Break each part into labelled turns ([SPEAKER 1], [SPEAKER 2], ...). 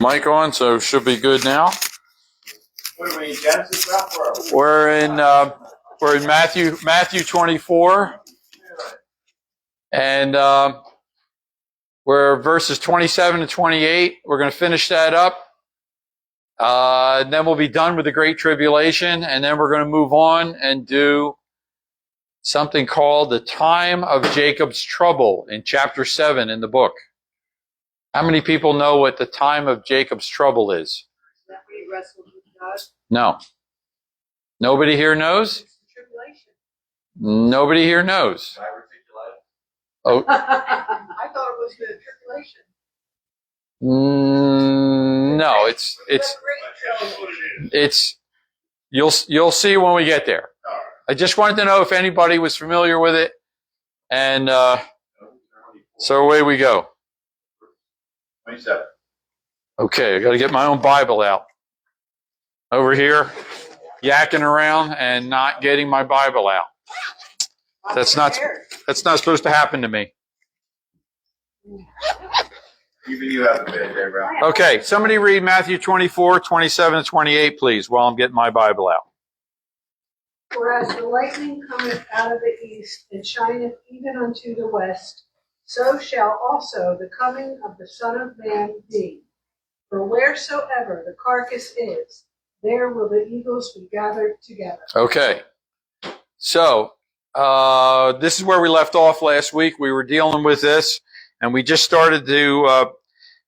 [SPEAKER 1] Mic on, so should be good now.
[SPEAKER 2] What are we in Genesis now?
[SPEAKER 1] We're in Matthew 24, and we're verses 27 to 28. We're going to finish that up. And then we'll be done with the Great Tribulation, and then we're going to move on and do something called the time of Jacob's trouble in chapter 7 in the book. How many people know what the time of Jacob's trouble is?
[SPEAKER 3] Is that when he wrestled with God?
[SPEAKER 1] No. Nobody here knows?
[SPEAKER 3] It's the tribulation.
[SPEAKER 1] Nobody here knows. Oh.
[SPEAKER 3] I thought it was the tribulation.
[SPEAKER 1] No, it's you'll see when we get there. I just wanted to know if anybody was familiar with it, and so away we go.
[SPEAKER 2] 27.
[SPEAKER 1] Okay, I got to get my own Bible out. Over here, yakking around and not getting my Bible out. That's not supposed to happen to me.
[SPEAKER 2] Even you have a bit there, bro.
[SPEAKER 1] Okay, somebody read Matthew 24, 27, and 28, please, while I'm getting my Bible out.
[SPEAKER 3] For as the lightning cometh out of the east, and shineth even unto the west, so shall also the coming of the Son of Man be. For wheresoever the carcass is, there will the eagles be gathered together.
[SPEAKER 1] Okay, so this is where we left off last week. We were dealing with this, and we just started to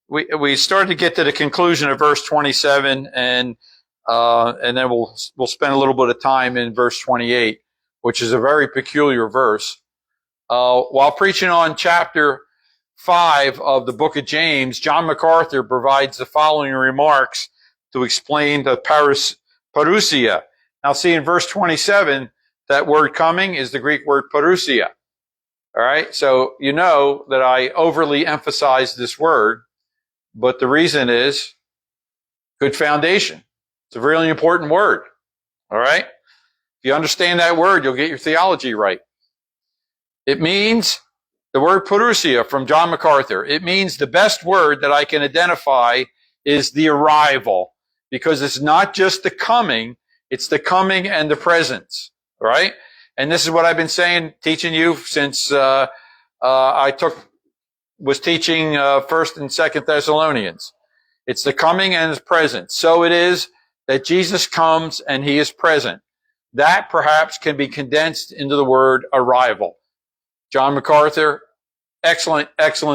[SPEAKER 1] we started to get to the conclusion of verse 27, and then we'll spend a little bit of time in verse 28, which is a very peculiar verse. While preaching on chapter 5 of the book of James, John MacArthur provides the following remarks to explain the parousia. Now, see, in verse 27, that word coming is the Greek word parousia. All right, so you know that I overly emphasize this word, but the reason is good foundation. It's a really important word. All right, if you understand that word, you'll get your theology right. It means, the word parousia from John MacArthur, it means the best word that I can identify is the arrival, because it's not just the coming, it's the coming and the presence, right? And this is what I've been saying, teaching you since I was teaching 1st and 2nd Thessalonians. It's the coming and his presence. So it is that Jesus comes and he is present. That perhaps can be condensed into the word arrival. John MacArthur, excellent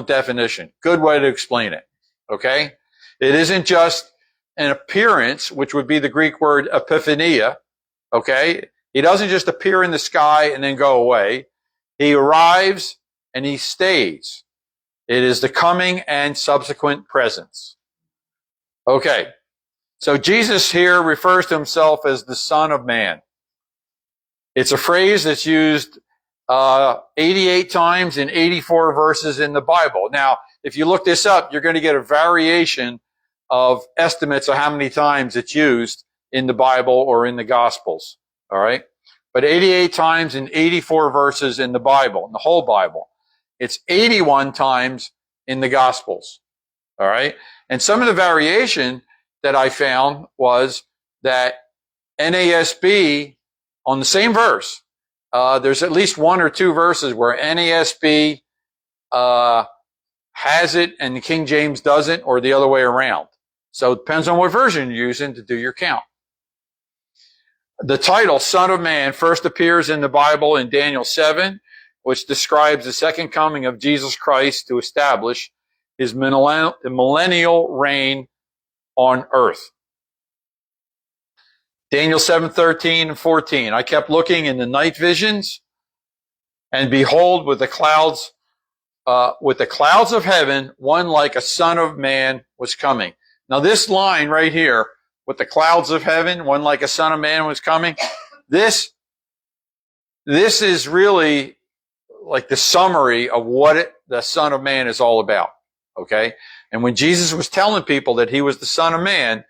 [SPEAKER 1] definition. Good way to explain it. Okay? It isn't just an appearance, which would be the Greek word epiphania. Okay? He doesn't just appear in the sky and then go away. He arrives and he stays. It is the coming and subsequent presence. Okay. So Jesus here refers to himself as the Son of Man. It's a phrase that's used 88 times in 84 verses in the Bible. Now, if you look this up, you're going to get a variation of estimates of how many times it's used in the Bible or in the Gospels. All right? But 88 times in 84 verses in the Bible, in the whole Bible. It's 81 times in the Gospels. All right? And some of the variation that I found was that NASB, on the same verse, there's at least one or two verses where NASB has it and the King James doesn't, or the other way around. So it depends on what version you're using to do your count. The title, Son of Man, first appears in the Bible in Daniel 7, which describes the second coming of Jesus Christ to establish his millennial reign on earth. Daniel 7:13 and 14. I kept looking in the night visions, and behold, with the clouds of heaven, one like a son of man was coming. Now this line right here, with the clouds of heaven, one like a son of man was coming, this is really like the summary of what the Son of Man is all about. Okay? And when Jesus was telling people that he was the Son of Man,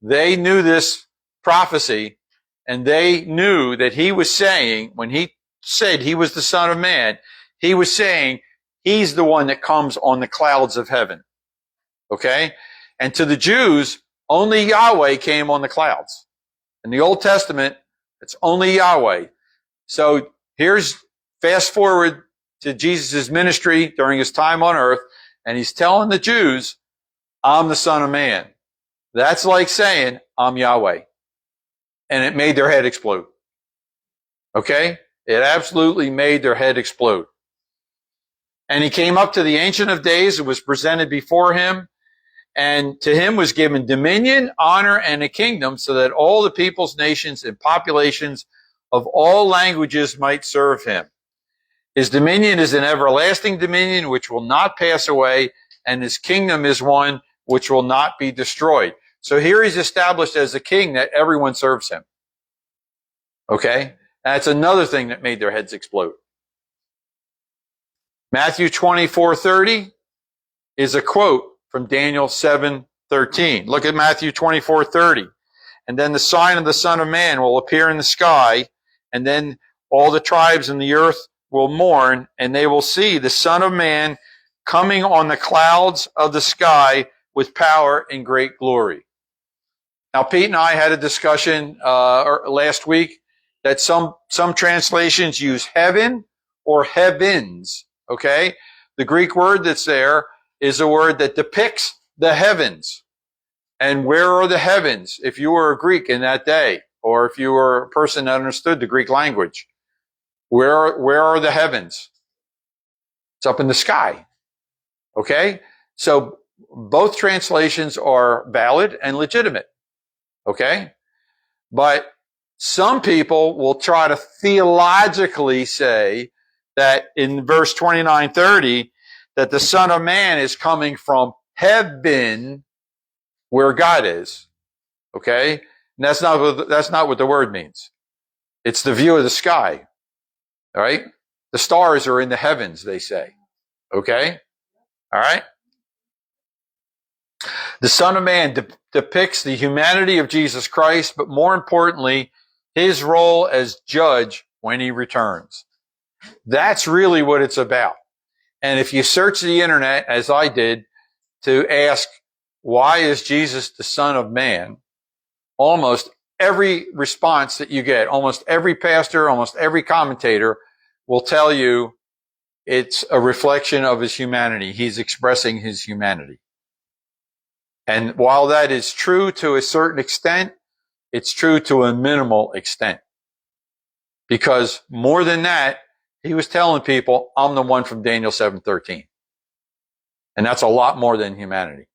[SPEAKER 1] they knew this prophecy, and they knew that he was saying, when he said he was the Son of Man, he was saying he's the one that comes on the clouds of heaven. Okay? And to the Jews, only Yahweh came on the clouds. In the Old Testament, it's only Yahweh. So here's fast forward to Jesus' ministry during his time on earth, and he's telling the Jews, I'm the Son of Man. That's like saying, I'm Yahweh. And it made their head explode. Okay? It absolutely made their head explode. And he came up to the Ancient of Days and was presented before him. And to him was given dominion, honor, and a kingdom so that all the peoples, nations, and populations of all languages might serve him. His dominion is an everlasting dominion which will not pass away, and his kingdom is one which will not be destroyed. So here he's established as a king that everyone serves him. Okay? That's another thing that made their heads explode. Matthew 24:30 is a quote from Daniel 7:13. Look at Matthew 24:30. And then the sign of the Son of Man will appear in the sky, and then all the tribes in the earth will mourn, and they will see the Son of Man coming on the clouds of the sky with power and great glory. Now, Pete and I had a discussion last week that some translations use heaven or heavens, okay? The Greek word that's there is a word that depicts the heavens. And where are the heavens? If you were a Greek in that day, or if you were a person that understood the Greek language, where are the heavens? It's up in the sky. Okay? So both translations are valid and legitimate. Okay? But some people will try to theologically say that in verse 29:30, that the Son of Man is coming from heaven where God is. Okay? And that's not what the word means. It's the view of the sky. All right? The stars are in the heavens, they say. Okay? All right? The Son of Man depicts the humanity of Jesus Christ, but more importantly, his role as judge when he returns. That's really what it's about. And if you search the internet, as I did, to ask, why is Jesus the Son of Man? Almost every response that you get, almost every pastor, almost every commentator will tell you it's a reflection of his humanity. He's expressing his humanity. And while that is true to a certain extent, it's true to a minimal extent. Because more than that, he was telling people, I'm the one from Daniel 7:13. And that's a lot more than humanity.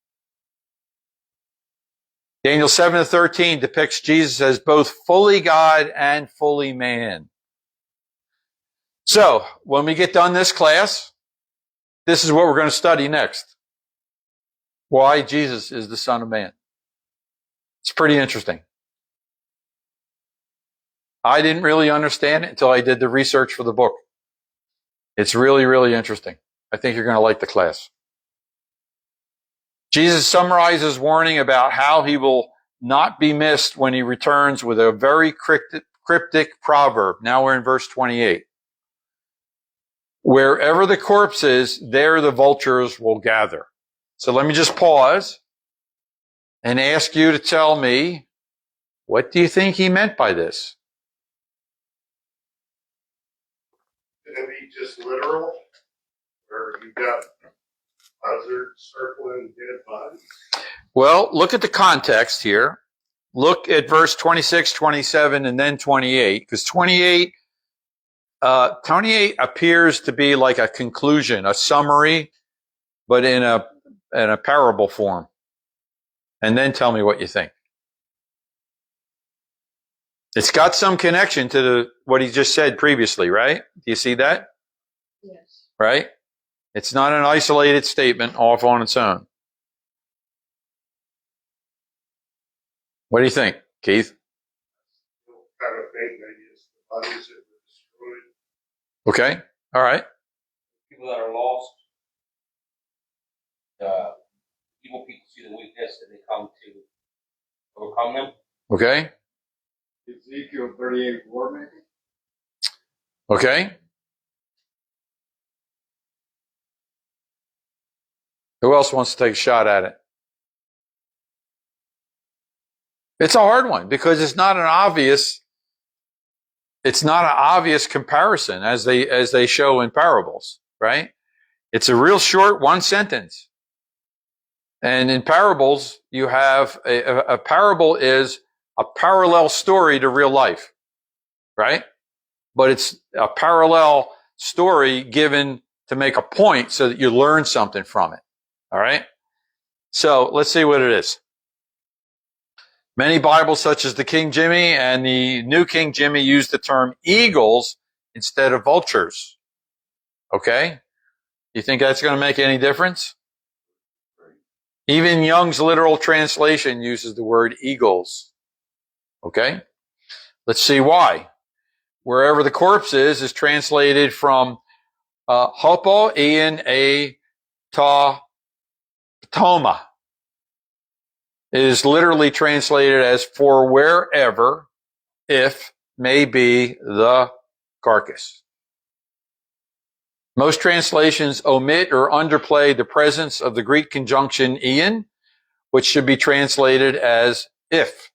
[SPEAKER 1] Daniel 7:13 depicts Jesus as both fully God and fully man. So, when we get done this class, this is what we're going to study next. Why Jesus is the Son of Man. It's pretty interesting. I didn't really understand it until I did the research for the book. It's really, really interesting. I think you're going to like the class. Jesus summarizes warning about how he will not be missed when he returns with a very cryptic proverb. Now we're in verse 28. Wherever the corpse is, there the vultures will gather. So let me just pause and ask you to tell me, what do you think he meant by this?
[SPEAKER 4] Can it be just literal? Or you got buzzards circling dead bodies?
[SPEAKER 1] Well, look at the context here. Look at verse 26, 27, and then 28, because 28 appears to be like a conclusion, a summary, but in a parable form. And then tell me what you think. It's got some connection to what he just said previously, right? Do you see that?
[SPEAKER 3] Yes.
[SPEAKER 1] Right? It's not an isolated statement off on its own. What do you think, Keith?
[SPEAKER 4] Kind of thing, maybe it's the bodies that were destroyed.
[SPEAKER 1] Okay. All right.
[SPEAKER 5] People that are lost, evil people see the weakness and they come to overcome them.
[SPEAKER 1] Okay.
[SPEAKER 4] Ezekiel 38:4, maybe?
[SPEAKER 1] Okay? Who else wants to take a shot at it? It's a hard one because it's not an obvious comparison as they show in parables, right? It's a real short one sentence. And in parables, you have a parable is a parallel story to real life, right? But it's a parallel story given to make a point so that you learn something from it. All right? So let's see what it is. Many Bibles, such as the King Jimmy and the New King Jimmy, use the term eagles instead of vultures. Okay? You think that's going to make any difference? Even Young's literal translation uses the word eagles. Okay? Let's see why. Wherever the corpse is translated from hopo ian a ta patoma. It is literally translated as for wherever, if, may be the carcass. Most translations omit or underplay the presence of the Greek conjunction ian, which should be translated as if.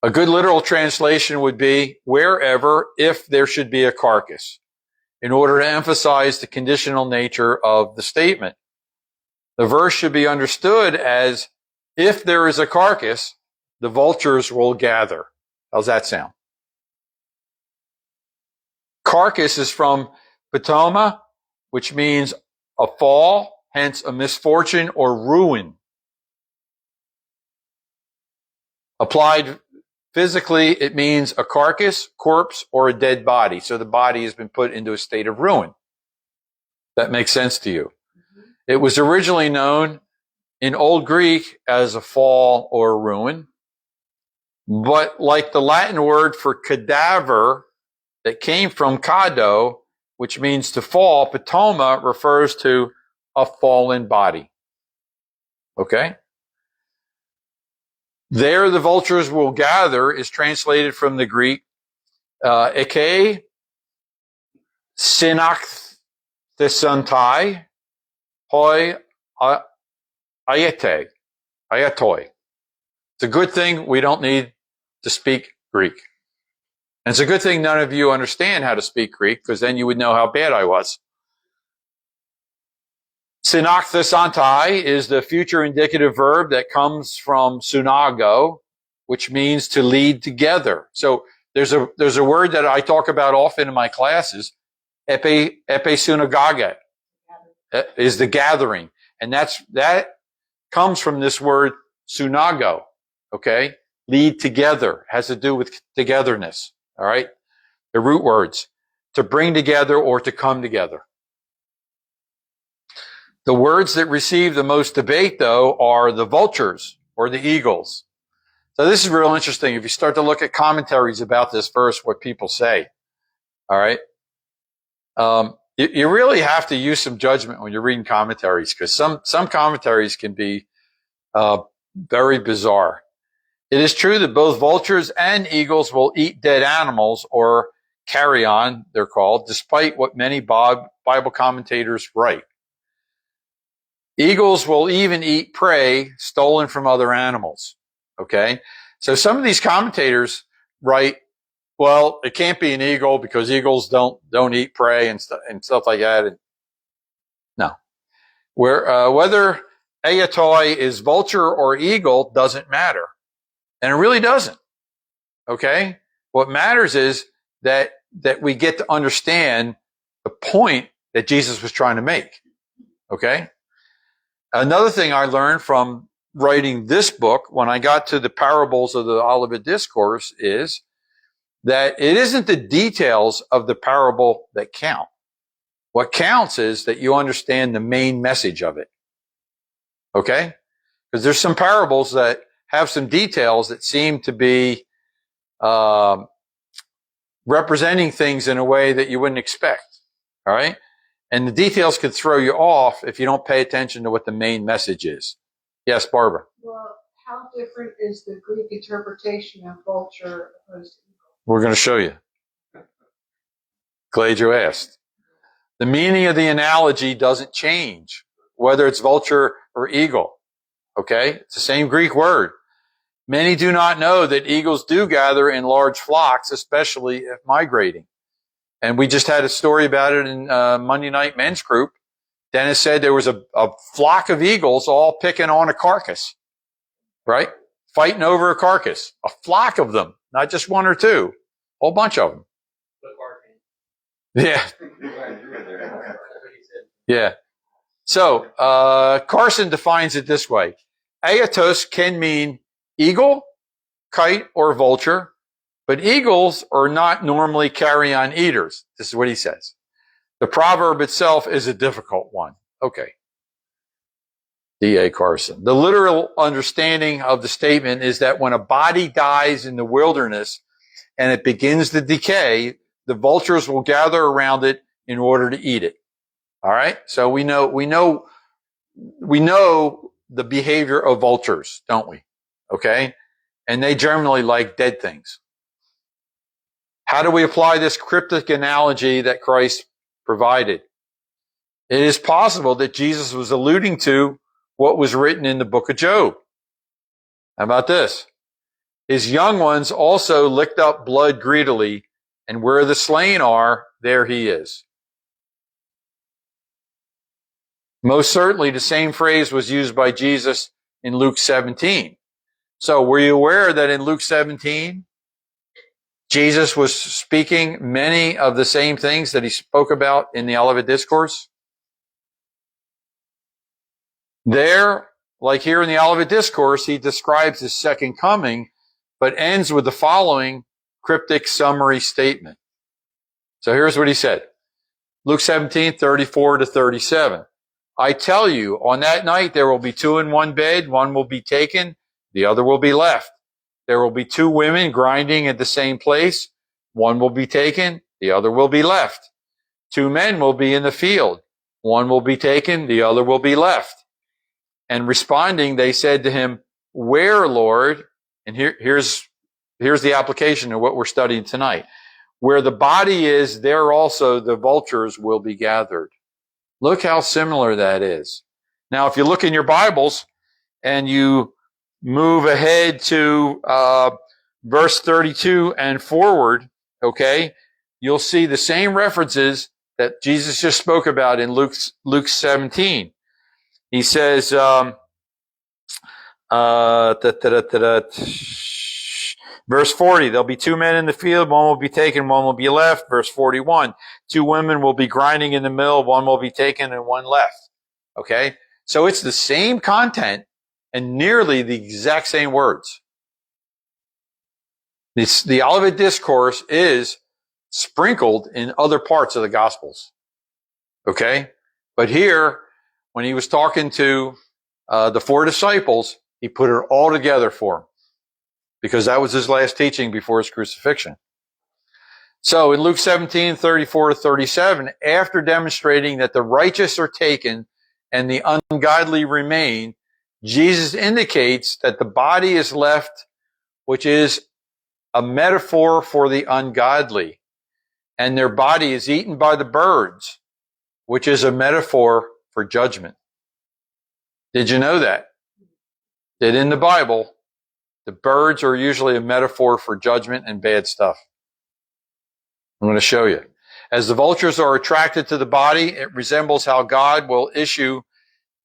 [SPEAKER 1] A good literal translation would be wherever, if there should be a carcass, in order to emphasize the conditional nature of the statement. The verse should be understood as if there is a carcass, the vultures will gather. How's that sound? Carcass is from patoma, which means a fall, hence a misfortune or ruin. Applied physically, it means a carcass, corpse, or a dead body. So the body has been put into a state of ruin. That makes sense to you. It was originally known in Old Greek as a fall or ruin. But like the Latin word for cadaver that came from cado, which means to fall, patoma refers to a fallen body. Okay? There the vultures will gather is translated from the Greek eke synakthesantai hoi ayatoi. It's a good thing we don't need to speak Greek. And it's a good thing none of you understand how to speak Greek, because then you would know how bad I was. Synakthesantai is the future indicative verb that comes from sunago, which means to lead together. So there's a word that I talk about often in my classes, episunagage, is the gathering. And that comes from this word sunago, okay? Lead together, has to do with togetherness, all right? The root words, to bring together or to come together. The words that receive the most debate, though, are the vultures or the eagles. So this is real interesting. If you start to look at commentaries about this verse, what people say, all right? You really have to use some judgment when you're reading commentaries, because some commentaries can be very bizarre. It is true that both vultures and eagles will eat dead animals, or carrion, they're called, despite what many Bible commentators write. Eagles will even eat prey stolen from other animals. Okay? So some of these commentators write, well, it can't be an eagle because eagles don't eat prey and stuff like that. And no. Whether ayatoi is vulture or eagle doesn't matter. And it really doesn't. Okay? What matters is that we get to understand the point that Jesus was trying to make. Okay? Another thing I learned from writing this book, when I got to the parables of the Olivet Discourse, is that it isn't the details of the parable that count. What counts is that you understand the main message of it. Okay? Because there's some parables that have some details that seem to be representing things in a way that you wouldn't expect. All right? And the details could throw you off if you don't pay attention to what the main message is. Yes, Barbara.
[SPEAKER 3] Well, how different is the Greek interpretation of vulture opposed to eagle?
[SPEAKER 1] We're going to show you. Glad you asked. The meaning of the analogy doesn't change, whether it's vulture or eagle. Okay? It's the same Greek word. Many do not know that eagles do gather in large flocks, especially if migrating. And we just had a story about it in Monday night men's group. Dennis said there was a flock of eagles all picking on a carcass, right? Fighting over a carcass. A flock of them, not just one or two, a whole bunch of them. Yeah. Yeah. So, Carson defines it this way. Aetos can mean eagle, kite, or vulture, but eagles are not normally carrion eaters. This is what he says. The proverb itself is a difficult one. Okay. D.A. Carson. The literal understanding of the statement is that when a body dies in the wilderness and it begins to decay, the vultures will gather around it in order to eat it. All right. So we know the behavior of vultures, don't we? Okay. And they generally like dead things. How do we apply this cryptic analogy that Christ provided? It is possible that Jesus was alluding to what was written in the book of Job. How about this? His young ones also licked up blood greedily, and where the slain are, there he is. Most certainly, the same phrase was used by Jesus in Luke 17. So were you aware that in Luke 17, Jesus was speaking many of the same things that he spoke about in the Olivet Discourse? There, like here in the Olivet Discourse, he describes his second coming, but ends with the following cryptic summary statement. So here's what he said. Luke 17, 34 to 37. I tell you, on that night there will be two in one bed, one will be taken, the other will be left. There will be two women grinding at the same place, one will be taken, the other will be left. Two men will be in the field, one will be taken, the other will be left. And responding, they said to him, where, Lord? And here's the application of what we're studying tonight. Where the body is, there also the vultures will be gathered. Look how similar that is. Now, if you look in your Bibles and you move ahead to verse 32 and forward, okay, you'll see the same references that Jesus just spoke about in Luke 17. He says, verse 40, there'll be two men in the field, one will be taken, one will be left. Verse 41, two women will be grinding in the mill, one will be taken and one left. Okay? So it's the same content and nearly the exact same words. The Olivet Discourse is sprinkled in other parts of the Gospels. Okay? But here, when he was talking to the four disciples, he put it all together for them, because that was his last teaching before his crucifixion. So in Luke 17, 34 to 37, after demonstrating that the righteous are taken and the ungodly remain, Jesus indicates that the body is left, which is a metaphor for the ungodly, and their body is eaten by the birds, which is a metaphor for judgment. Did you know that? That in the Bible, the birds are usually a metaphor for judgment and bad stuff. I'm going to show you. As the vultures are attracted to the body, it resembles how God will issue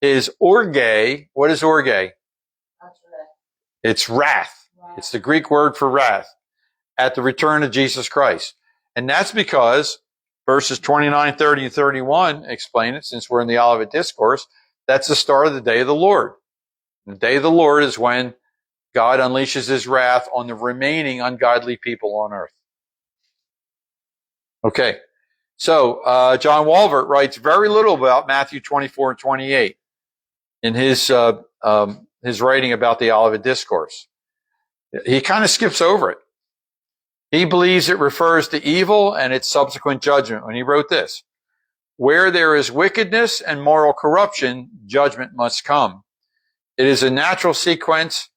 [SPEAKER 1] his orge. What is orge? It's wrath. It's the Greek word for wrath at the return of Jesus Christ. And that's because verses 29, 30, and 31 explain it, since we're in the Olivet Discourse. That's the start of the day of the Lord. The day of the Lord is when God unleashes his wrath on the remaining ungodly people on earth. Okay. So, John Walvert writes very little about Matthew 24 and 28 in his writing about the Olivet Discourse. He kind of skips over it. He believes it refers to evil and its subsequent judgment when he wrote this. Where there is wickedness and moral corruption, judgment must come. It is a natural sequence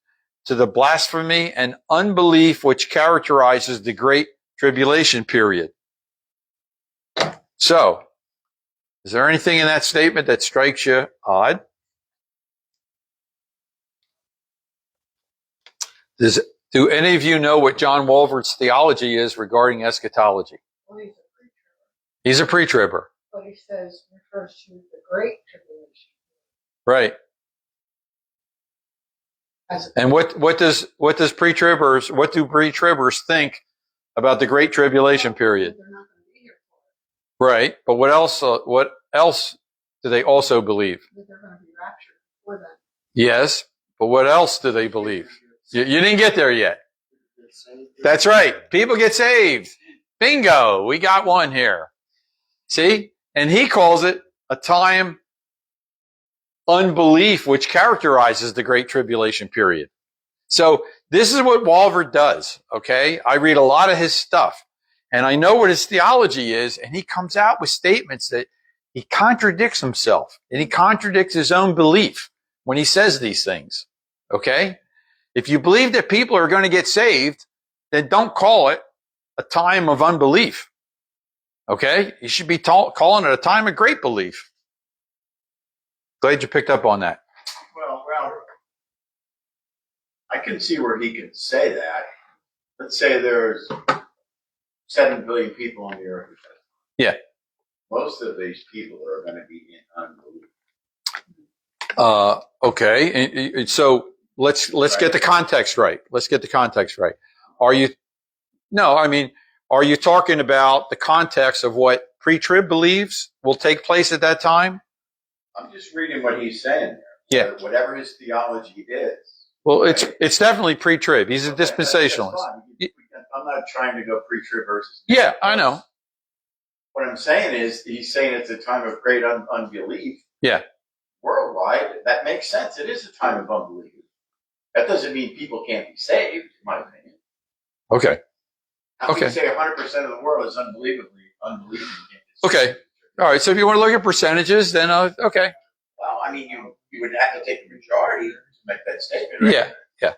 [SPEAKER 1] to the blasphemy and unbelief which characterizes the Great Tribulation period. So, is there anything in that statement that strikes you odd? Do any of you know what John Walvoord's theology is regarding eschatology?
[SPEAKER 3] Well, he's a preacher,
[SPEAKER 1] He's a pre-tribber.
[SPEAKER 3] but he refers to the Great Tribulation.
[SPEAKER 1] Right. And what do pre-tribbers think about the Great Tribulation period?
[SPEAKER 3] They're not going to be here for it.
[SPEAKER 1] Right. But what else do they also believe?
[SPEAKER 3] That they're going to be raptured before then.
[SPEAKER 1] Yes. But what else do they believe? You didn't get there yet. That's right. People get saved. Bingo. We got one here. See? And he calls it a time unbelief, which characterizes the Great Tribulation period. So this is what Walvoord does. Okay. I read a lot of his stuff and I know what his theology is. And he comes out with statements that he contradicts himself and he contradicts his own belief when he says these things. Okay. If you believe that people are going to get saved, then don't call it a time of unbelief. Okay? You should be calling it a time of great belief. Glad you picked up on that.
[SPEAKER 2] Well, I can see where he can say that. Let's say there's 7 billion people on the earth.
[SPEAKER 1] Yeah.
[SPEAKER 2] Most of these people are going to be in unbelief.
[SPEAKER 1] Okay. And so let's get the context right. Let's get the context right. Are you talking about the context of what pre-trib believes will take place at that time?
[SPEAKER 2] I'm just reading what he's saying there.
[SPEAKER 1] Yeah.
[SPEAKER 2] Whatever his theology is.
[SPEAKER 1] Well, it's definitely pre-trib. He's a dispensationalist.
[SPEAKER 2] That's I'm not trying to go pre-trib versus.
[SPEAKER 1] Yeah, I know.
[SPEAKER 2] What I'm saying is, he's saying it's a time of great unbelief.
[SPEAKER 1] Yeah.
[SPEAKER 2] Worldwide, that makes sense. It is a time of unbelief. That doesn't mean people can't be saved, in my opinion.
[SPEAKER 1] Okay.
[SPEAKER 2] How can you say 100% of the world is unbelieving?
[SPEAKER 1] Okay. All right. So if you want to look at percentages, then okay.
[SPEAKER 2] Well, I mean, you would have to take the majority to make that statement, right?
[SPEAKER 1] Yeah.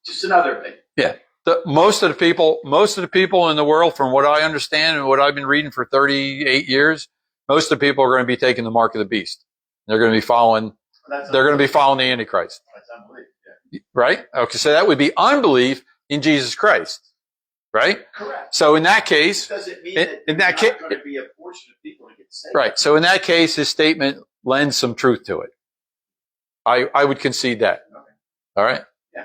[SPEAKER 2] Just another thing.
[SPEAKER 1] Yeah. Most of the people in the world, from what I understand and what I've been reading for 38 years, most of the people are going to be taking the mark of the beast. They're going to be following. They're going to be following the Antichrist.
[SPEAKER 2] That's unbelief. Yeah.
[SPEAKER 1] Right? Okay. So that would be unbelief in Jesus Christ. Right?
[SPEAKER 2] Correct.
[SPEAKER 1] So in that case,
[SPEAKER 2] it doesn't mean that there's not going to be a portion of people to get saved.
[SPEAKER 1] right. So in that case, his statement lends some truth to it. I would concede that.
[SPEAKER 2] Okay.
[SPEAKER 1] All right.
[SPEAKER 2] Yeah.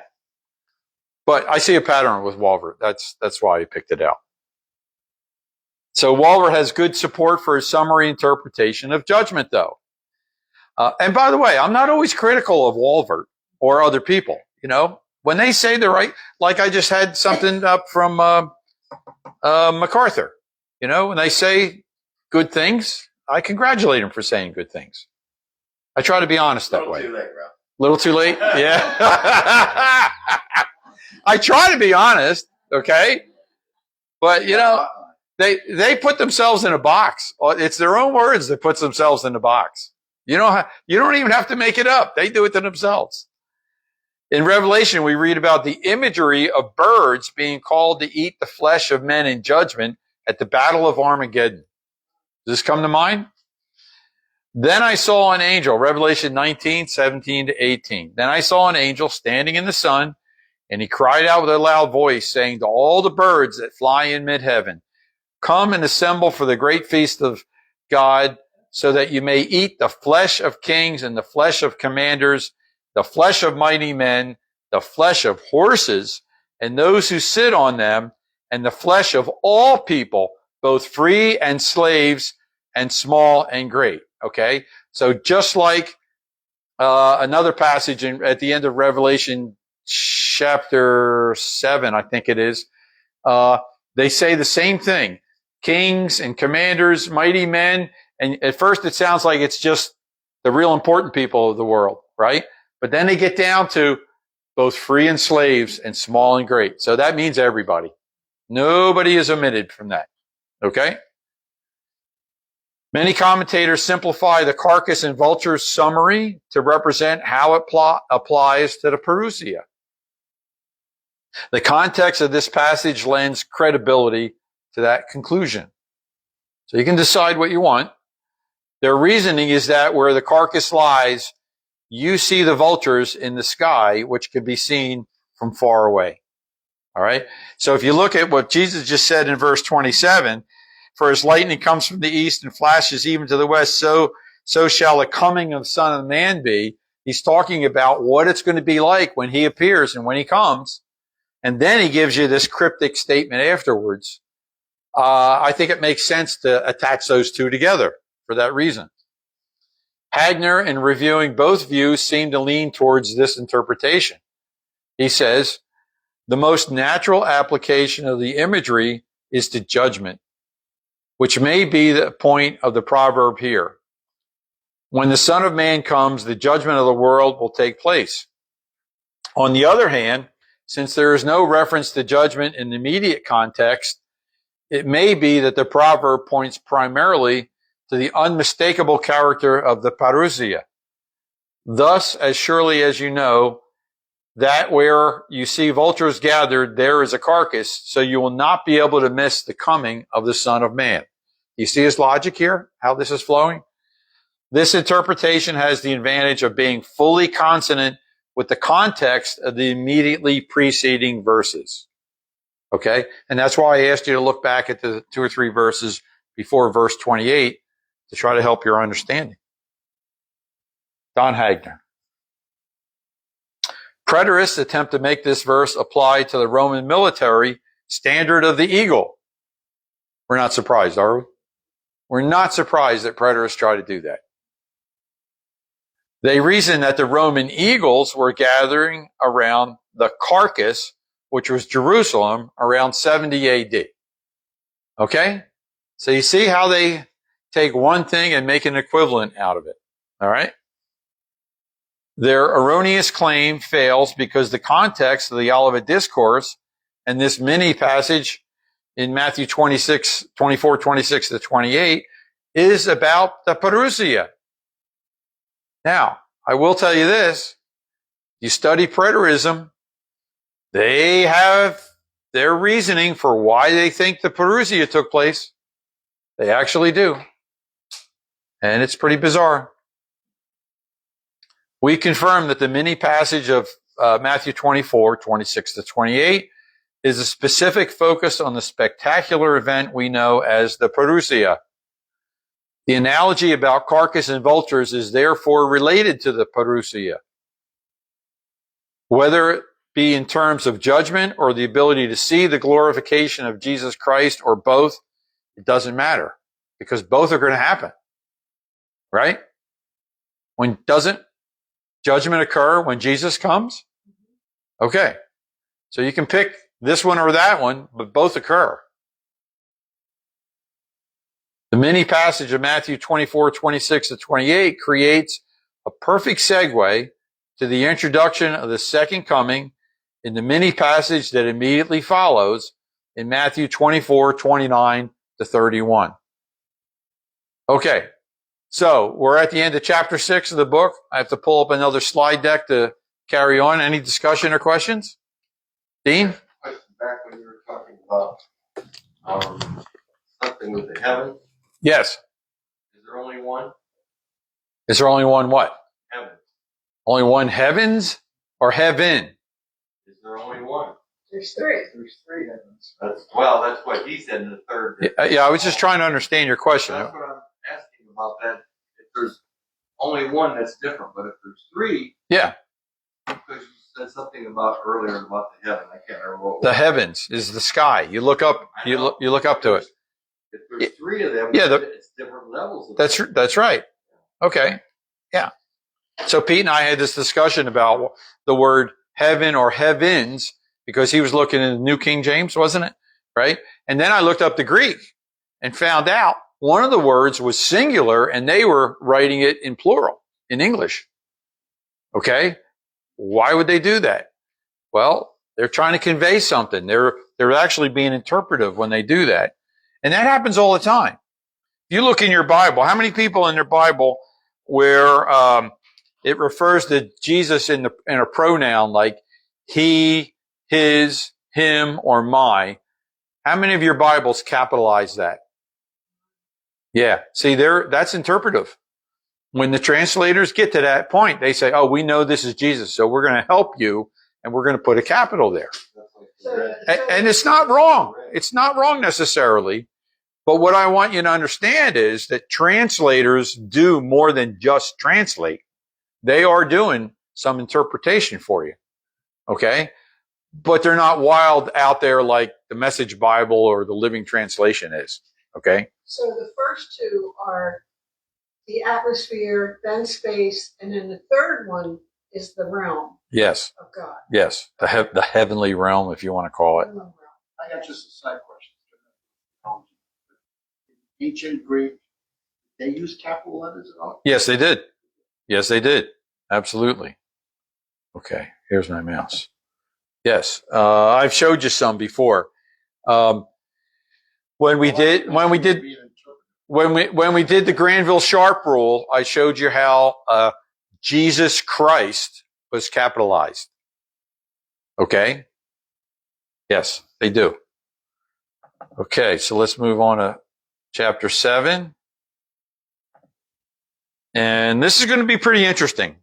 [SPEAKER 1] But I see a pattern with Walvoord. That's why I picked it out. So Walvoord has good support for his summary interpretation of judgment, though. And by the way, I'm not always critical of Walvoord or other people. You know, when they say the right, like I just had something up from MacArthur. You know, when they say good things, I congratulate them for saying good things. I try to be honest that way.
[SPEAKER 2] Too late, bro.
[SPEAKER 1] Little too late? Yeah. I try to be honest, okay? But, you know, they put themselves in a box. It's their own words that puts themselves in a box. You don't even have to make it up. They do it to themselves. In Revelation, we read about the imagery of birds being called to eat the flesh of men in judgment at the Battle of Armageddon. Does this come to mind? Then I saw an angel, Revelation 19:17-18. Then I saw an angel standing in the sun, and he cried out with a loud voice, saying to all the birds that fly in mid-heaven, come and assemble for the great feast of God, so that you may eat the flesh of kings and the flesh of commanders, the flesh of mighty men, the flesh of horses, and those who sit on them, and the flesh of all people, both free and slaves, and small and great. Okay, so just like another passage at the end of Revelation chapter 7, I think it is, they say the same thing. Kings and commanders, mighty men, and at first it sounds like it's just the real important people of the world, right? But then they get down to both free and slaves and small and great. So that means everybody. Nobody is omitted from that. Okay? Many commentators simplify the carcass and vultures summary to represent how it applies to the parousia. The context of this passage lends credibility to that conclusion. So you can decide what you want. Their reasoning is that where the carcass lies, you see the vultures in the sky, which can be seen from far away. All right. So if you look at what Jesus just said in verse 27, for as lightning comes from the east and flashes even to the west, so shall the coming of the Son of Man be. He's talking about what it's going to be like when he appears and when he comes. And then he gives you this cryptic statement afterwards. I think it makes sense to attach those two together for that reason. Hagner, in reviewing both views, seemed to lean towards this interpretation. He says, the most natural application of the imagery is to judgment, which may be the point of the proverb here. When the Son of Man comes, the judgment of the world will take place. On the other hand, since there is no reference to judgment in the immediate context, it may be that the proverb points primarily to the unmistakable character of the parousia. Thus, as surely as you know, that where you see vultures gathered, there is a carcass, so you will not be able to miss the coming of the Son of Man. You see his logic here, how this is flowing? This interpretation has the advantage of being fully consonant with the context of the immediately preceding verses. Okay? And that's why I asked you to look back at the 2 or 3 verses before verse 28 to try to help your understanding. Don Hagner. Preterists attempt to make this verse apply to the Roman military standard of the eagle. We're not surprised, are we? We're not surprised that preterists try to do that. They reason that the Roman eagles were gathering around the carcass, which was Jerusalem, around 70 AD. Okay? So you see how they take one thing and make an equivalent out of it. All right? Their erroneous claim fails because the context of the Olivet Discourse and this mini passage in Matthew 24, 26 to 28 is about the parousia. Now, I will tell you this. You study preterism, they have their reasoning for why they think the parousia took place. They actually do. And it's pretty bizarre. We confirm that the mini passage of Matthew 24, 26 to 28 is a specific focus on the spectacular event we know as the parousia. The analogy about carcass and vultures is therefore related to the parousia. Whether it be in terms of judgment or the ability to see the glorification of Jesus Christ or both, it doesn't matter because both are going to happen. Right? When doesn't judgment occur when Jesus comes? Okay. So you can pick this one or that one, but both occur. The mini passage of Matthew 24, 26 to 28 creates a perfect segue to the introduction of the second coming in the mini passage that immediately follows in Matthew 24, 29 to 31. Okay. So we're at the end of chapter 6 of the book. I have to pull up another slide deck to carry on. Any discussion or questions? Dean?
[SPEAKER 6] Back when you were talking about something with the heavens,
[SPEAKER 1] Yes.
[SPEAKER 6] is there only one?
[SPEAKER 1] Is there only one what?
[SPEAKER 6] Heaven.
[SPEAKER 1] Only one heavens or heaven?
[SPEAKER 6] Is there only one?
[SPEAKER 3] There's 3.
[SPEAKER 4] There's 3 heavens.
[SPEAKER 6] That's what he said in the third.
[SPEAKER 1] Yeah, I was just trying to understand your question.
[SPEAKER 6] That's what I'm asking about that. If there's only one, that's different. But if there's 3,
[SPEAKER 1] Yeah.
[SPEAKER 6] because you said something about earlier about the heaven, I can't remember what.
[SPEAKER 1] The heavens is the sky. You look up. You look up to it.
[SPEAKER 6] If there's 3 of them,
[SPEAKER 1] Yeah,
[SPEAKER 6] it's different levels. Of
[SPEAKER 1] That's right. Okay. Yeah. So Pete and I had this discussion about the word heaven or heavens because he was looking in the New King James, wasn't it? Right? And then I looked up the Greek and found out one of the words was singular and they were writing it in plural in English. Okay? Why would they do that? Well, they're trying to convey something. They're actually being interpretive when they do that. And that happens all the time. If you look in your Bible, how many people in their Bible where it refers to Jesus in a pronoun like he, his, him, or my? How many of your Bibles capitalize that? Yeah. See, that's interpretive. When the translators get to that point, they say, oh, we know this is Jesus, so we're going to help you, and we're going to put a capital there. And it's not wrong. It's not wrong necessarily. But what I want you to understand is that translators do more than just translate. They are doing some interpretation for you. Okay? But they're not wild out there like the Message Bible or the Living Translation is. Okay?
[SPEAKER 3] So the first two are the atmosphere, then space, and then the third one is the realm
[SPEAKER 1] Yes.
[SPEAKER 3] of God.
[SPEAKER 1] Yes. The heavenly realm, if you want to call it.
[SPEAKER 7] I got just a side question. Ancient Greek, they use capital letters at all?
[SPEAKER 1] Yes, they did. Yes, they did. Absolutely. Okay. Here's my mouse. Yes. I've showed you some before. When we did the Granville Sharp rule, I showed you how Jesus Christ was capitalized. Okay? Yes, they do. Okay, so let's move on to chapter 7. And this is going to be pretty interesting.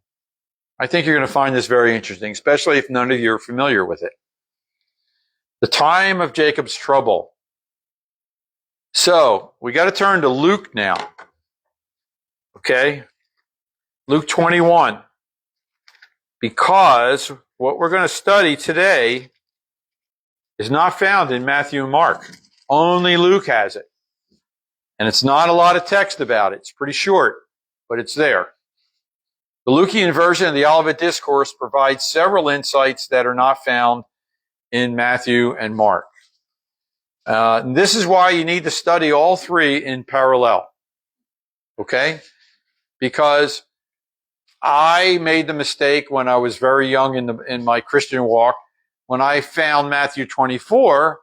[SPEAKER 1] I think you're going to find this very interesting, especially if none of you are familiar with it. The time of Jacob's trouble. So, we got to turn to Luke now. Okay? Luke 21. Because what we're going to study today is not found in Matthew and Mark. Only Luke has it. And it's not a lot of text about it. It's pretty short, but it's there. The Lukean version of the Olivet Discourse provides several insights that are not found in Matthew and Mark. And this is why you need to study all three in parallel. Okay? Because I made the mistake when I was very young in my Christian walk. When I found Matthew 24,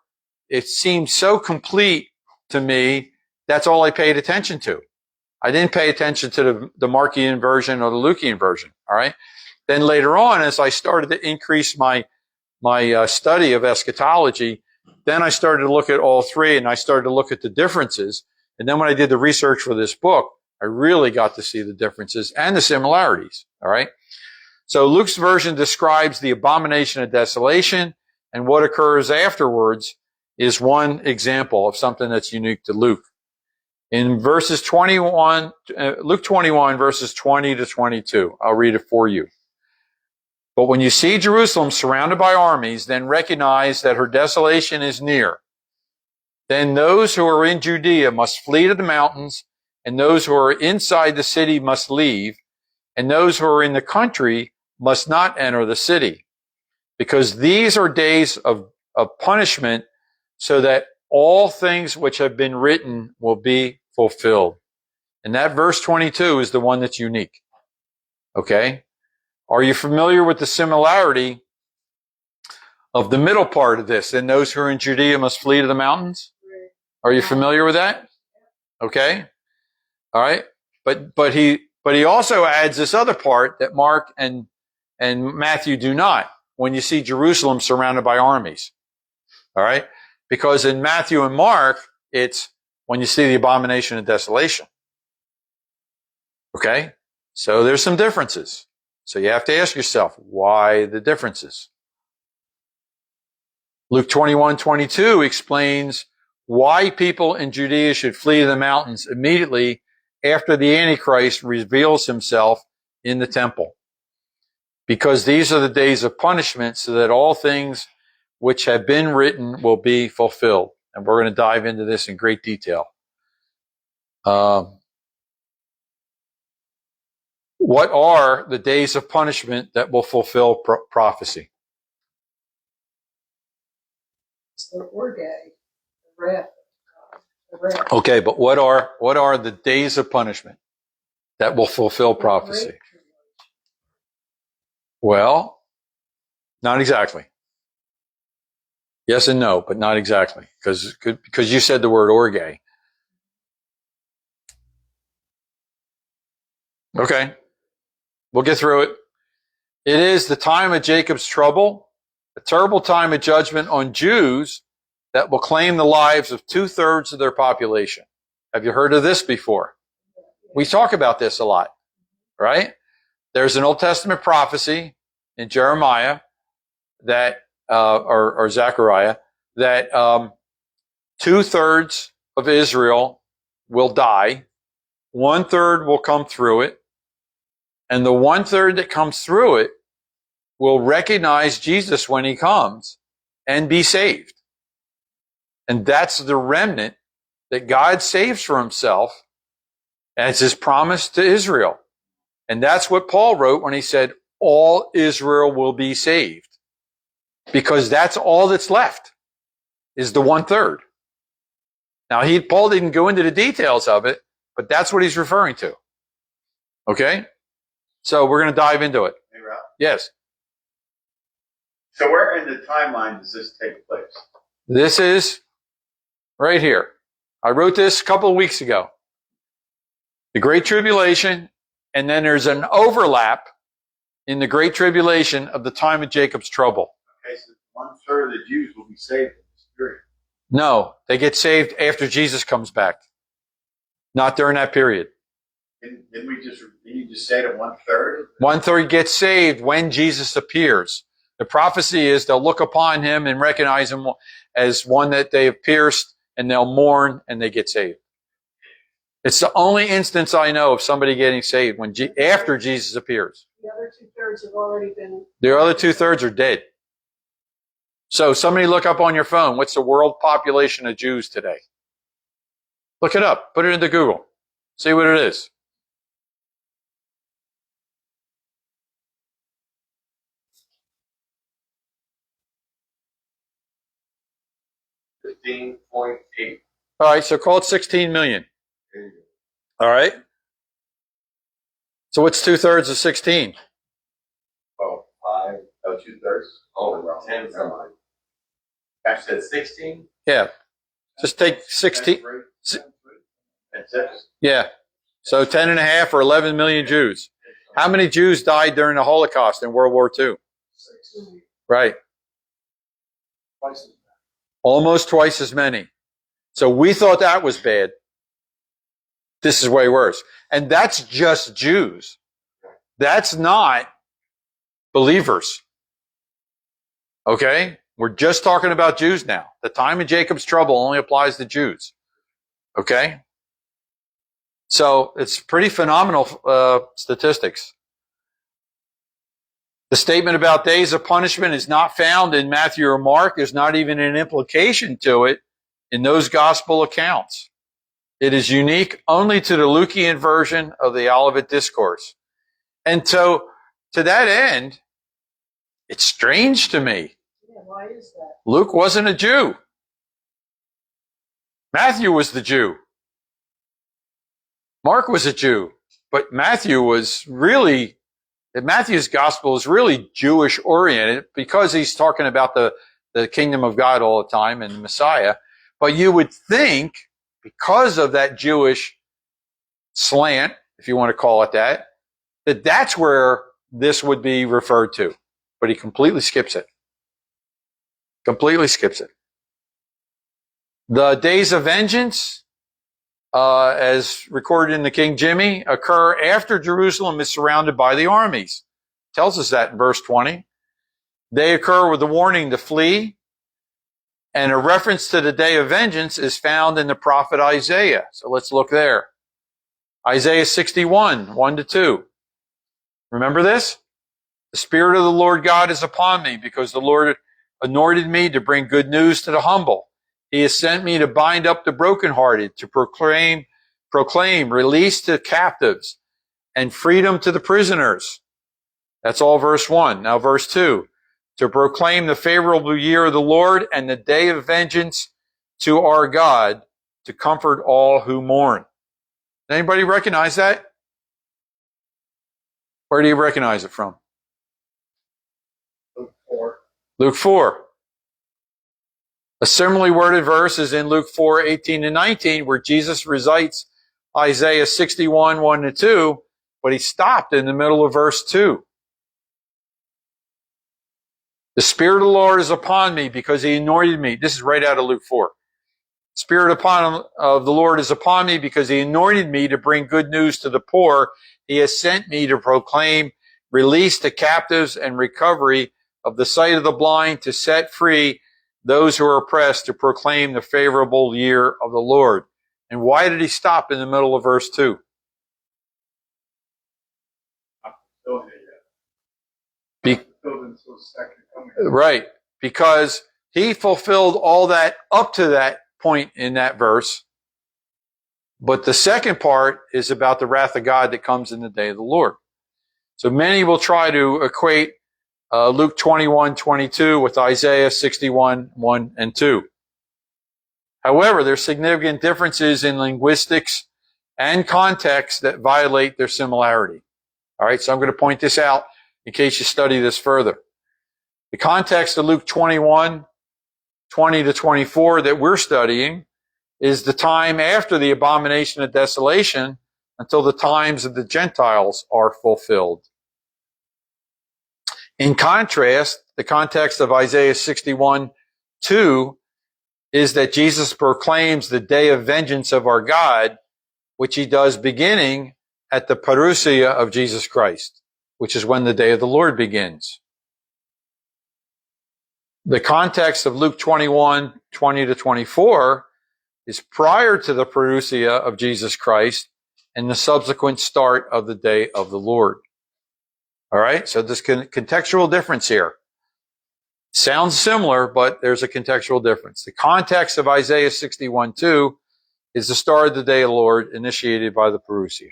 [SPEAKER 1] it seemed so complete to me, that's all I paid attention to. I didn't pay attention to the Markian version or the Lukean version. All right. Then later on, as I started to increase my study of eschatology, then I started to look at all three and I started to look at the differences. And then when I did the research for this book, I really got to see the differences and the similarities. All right. So Luke's version describes the abomination of desolation, and what occurs afterwards is one example of something that's unique to Luke. In verses 21, Luke 21, verses 20 to 22, I'll read it for you. But when you see Jerusalem surrounded by armies, then recognize that her desolation is near. Then those who are in Judea must flee to the mountains, and those who are inside the city must leave, and those who are in the country must not enter the city, because these are days of punishment, so that all things which have been written will be fulfilled. And that verse 22 is the one that's unique. Okay? Are you familiar with the similarity of the middle part of this? And those who are in Judea must flee to the mountains? Are you familiar with that? Okay? All right? But he also adds this other part that Mark and Matthew do not, when you see Jerusalem surrounded by armies. All right? Because in Matthew and Mark, it's when you see the abomination of desolation. Okay? So there's some differences. So you have to ask yourself, why the differences? Luke 21:22 explains why people in Judea should flee to the mountains immediately after the Antichrist reveals himself in the temple. Because these are the days of punishment, so that all things which have been written will be fulfilled. And we're going to dive into this in great detail. What are the days of punishment that will fulfill prophecy?
[SPEAKER 3] It's the orge, the wrath of God, the wrath.
[SPEAKER 1] Okay, but what are the days of punishment that will fulfill prophecy? Well, not exactly. Yes and no, but not exactly, because you said the word orge. Okay, we'll get through it. It is the time of Jacob's trouble, a terrible time of judgment on Jews that will claim the lives of 2/3 of their population. Have you heard of this before? We talk about this a lot, right? There's an Old Testament prophecy in Jeremiah that, or Zechariah, that 2/3 of Israel will die, 1/3 will come through it, and the 1/3 that comes through it will recognize Jesus when he comes and be saved. And that's the remnant that God saves for himself as his promise to Israel. And that's what Paul wrote when he said, all Israel will be saved. Because that's all that's left, is the 1/3. Now, Paul didn't go into the details of it, but that's what he's referring to. Okay? So we're going to dive into it.
[SPEAKER 2] Hey, Ralph.
[SPEAKER 1] Yes.
[SPEAKER 2] So where in the timeline does this take place?
[SPEAKER 1] This is right here. I wrote this a couple of weeks ago. The Great Tribulation, and then there's an overlap in the Great Tribulation of the time of Jacob's trouble.
[SPEAKER 2] Okay, so 1/3 of the Jews will be saved in this period.
[SPEAKER 1] No, they get saved after Jesus comes back. Not during that period.
[SPEAKER 2] Didn't you just say that 1/3?
[SPEAKER 1] 1/3 gets saved when Jesus appears. The prophecy is they'll look upon him and recognize him as one that they have pierced, and they'll mourn and they get saved. It's the only instance I know of somebody getting saved after Jesus appears.
[SPEAKER 3] The other 2/3 have already been.
[SPEAKER 1] The other 2/3 are dead. So somebody look up on your phone, what's the world population of Jews today? Look it up. Put it into Google. See what it is.
[SPEAKER 6] $15.8.
[SPEAKER 1] All right, so call it 16 million. All right. So what's 2/3 of 16?
[SPEAKER 2] Oh, 5. Oh, 2/3.
[SPEAKER 6] Oh, 10 some odd.
[SPEAKER 2] Cash said 16.
[SPEAKER 1] Yeah. Just take 16.
[SPEAKER 2] That's it.
[SPEAKER 1] Yeah. So 10.5 or 11 million Jews. How many Jews died during the Holocaust in World War II?
[SPEAKER 3] 6 million.
[SPEAKER 1] Right. Almost twice as many. So we thought that was bad. This is way worse. And that's just Jews. That's not believers. Okay? We're just talking about Jews now. The time of Jacob's trouble only applies to Jews. Okay? So it's pretty phenomenal statistics. The statement about days of punishment is not found in Matthew or Mark. There's not even an implication to it in those gospel accounts. It is unique only to the Lukean version of the Olivet Discourse. And so, to that end, it's strange to me.
[SPEAKER 3] Yeah, why is that?
[SPEAKER 1] Luke wasn't a Jew. Matthew was the Jew. Mark was a Jew. But Matthew's gospel is really Jewish oriented because he's talking about the kingdom of God all the time and the Messiah. But you would think, because of that Jewish slant, if you want to call it that, that's where this would be referred to. But he completely skips it. Completely skips it. The days of vengeance, as recorded in the King Jimmy, occur after Jerusalem is surrounded by the armies. Tells us that in verse 20. They occur with the warning to flee. And a reference to the day of vengeance is found in the prophet Isaiah. So let's look there. Isaiah 61, 1-2. Remember this? The Spirit of the Lord God is upon me because the Lord anointed me to bring good news to the humble. He has sent me to bind up the brokenhearted, to proclaim release to captives and freedom to the prisoners. That's all verse 1. Now verse 2. To proclaim the favorable year of the Lord and the day of vengeance to our God, to comfort all who mourn. Anybody recognize that? Where do you recognize it from?
[SPEAKER 7] Luke 4.
[SPEAKER 1] Luke 4. A similarly worded verse is in Luke 4, 18-19, where Jesus recites Isaiah 61, 1-2, but he stopped in the middle of verse 2. The Spirit of the Lord is upon me because he anointed me. This is right out of Luke 4. Spirit of the Lord is upon me because he anointed me to bring good news to the poor. He has sent me to proclaim release to captives and recovery of the sight of the blind, to set free those who are oppressed, to proclaim the favorable year of the Lord. And why did he stop in the middle of verse 2? Right. Because he fulfilled all that up to that point in that verse. But the second part is about the wrath of God that comes in the day of the Lord. So many will try to equate Luke 21:22 with Isaiah 61:1 and 2. However, there's significant differences in linguistics and context that violate their similarity. All right, so I'm going to point this out in case you study this further. The context of Luke 21:20-24 that we're studying is the time after the abomination of desolation until the times of the Gentiles are fulfilled. In contrast, the context of Isaiah 61:2 is that Jesus proclaims the day of vengeance of our God, which he does beginning at the parousia of Jesus Christ, which is when the day of the Lord begins. The context of Luke 21:20-24 is prior to the parousia of Jesus Christ and the subsequent start of the day of the Lord. All right, so there's contextual difference here. Sounds similar, but there's a contextual difference. The context of Isaiah 61:2 is the start of the day of the Lord initiated by the parousia.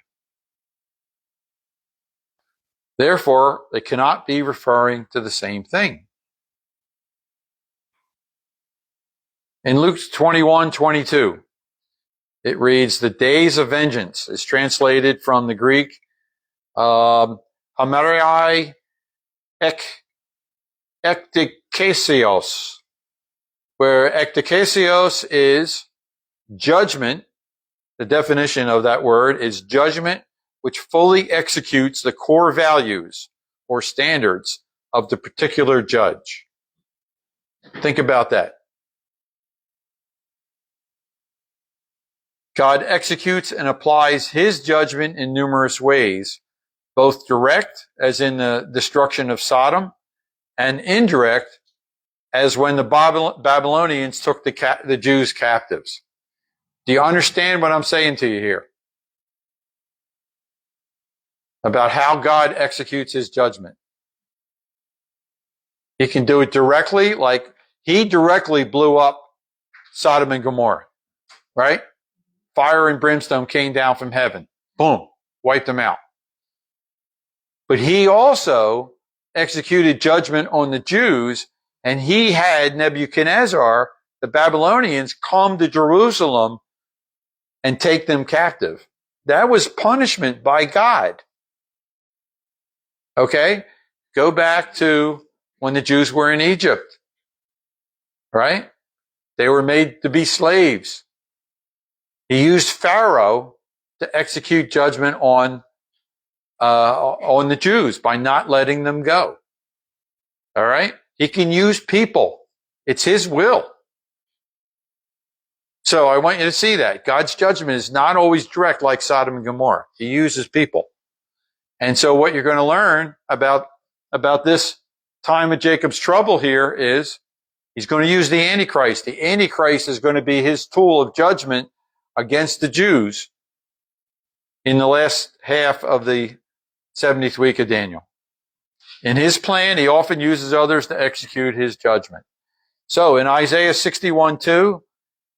[SPEAKER 1] Therefore, they cannot be referring to the same thing. In Luke 21:22, it reads, the days of vengeance is translated from the Greek, Hamarai ekdikasios, where ekdikasios is judgment. The definition of that word is judgment which fully executes the core values or standards of the particular judge. Think about that. God executes and applies his judgment in numerous ways, both direct, as in the destruction of Sodom, and indirect, as when the Babylonians took the Jews captives. Do you understand what I'm saying to you here? About how God executes his judgment. He can do it directly, like he directly blew up Sodom and Gomorrah, right? Fire and brimstone came down from heaven. Boom, wiped them out. But he also executed judgment on the Jews, and he had Nebuchadnezzar, the Babylonians, come to Jerusalem and take them captive. That was punishment by God. Okay? Go back to when the Jews were in Egypt. Right? They were made to be slaves. He used Pharaoh to execute judgment on the Jews by not letting them go. All right? He can use people. It's his will. So I want you to see that. God's judgment is not always direct like Sodom and Gomorrah. He uses people. And so what you're going to learn about this time of Jacob's trouble here is he's going to use the Antichrist. The Antichrist is going to be his tool of judgment against the Jews in the last half of the 70th week of Daniel. In his plan, he often uses others to execute his judgment. So in Isaiah 61:2,